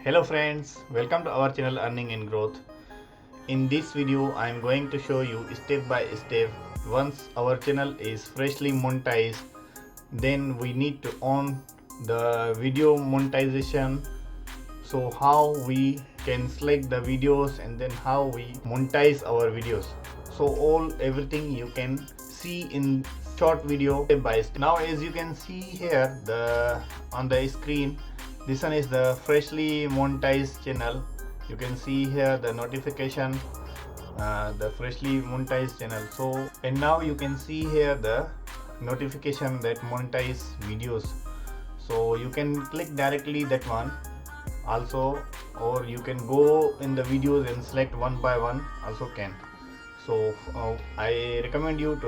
Hello friends, welcome to our channel Earning and Growth. In this video I am going to show you step by step. Once our channel is freshly monetized, then we need to on the video monetization. So how we can select the videos and then how we monetize our videos. So everything you can see in short video step by step. Now as you can see here on the screen, this one is the freshly monetized channel. You can see here the notification, the freshly monetized channel. So and now you can see here the notification that monetize videos. So you can click directly that one also, or you can go in the videos and select one by one also can. So I recommend you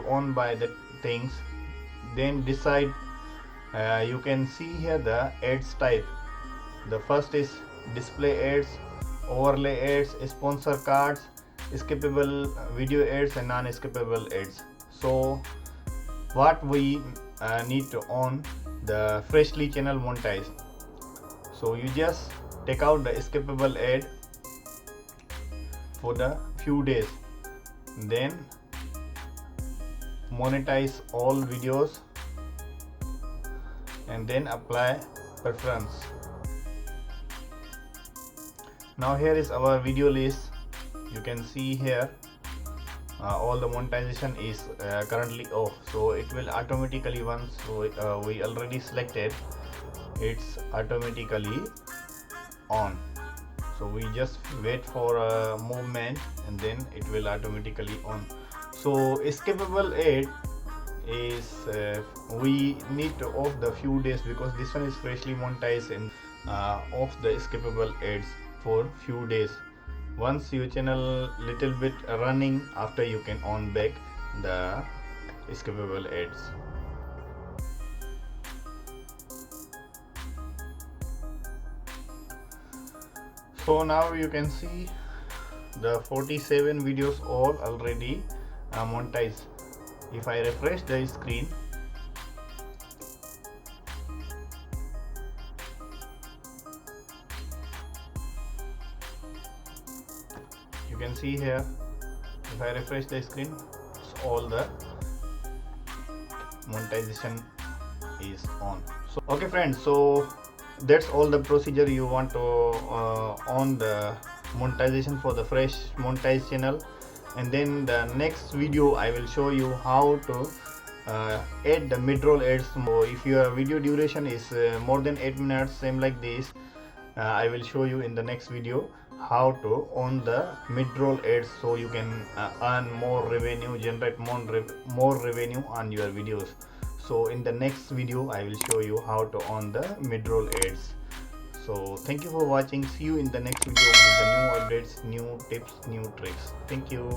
on by the things, then decide. You can see here the ads type. The first is display ads, overlay ads, sponsor cards, skippable video ads and non-skippable ads. So what we need to on the freshly channel monetize. So you just take out the skippable ad for the few days, then monetize all videos and then apply preference. Now here is our video list. You can see here all the monetization is currently off, so it will automatically, once we already selected, it's automatically on. So we just wait for a movement and then it will automatically on. So skippable ad is we need to off the few days because this one is freshly monetized and off the skippable ads for few days. Once your channel little bit running, after you can on back the skippable ads. So now you can see the 47 videos all already monetized. If I refresh the screen, you can see here, if I refresh the screen, all the monetization is on. So okay friends, so that's all the procedure you want to on the monetization for the fresh monetized channel. And then the next video I will show you how to add the mid-roll ads. So if your video duration is more than 8 minutes, same like this, I will show you in the next video how to on the mid-roll ads, so you can earn more revenue, generate more revenue on your videos. So in the next video I will show you how to on the mid-roll ads. So thank you for watching. See you in the next video with the new updates, new tips, new tricks. Thank you.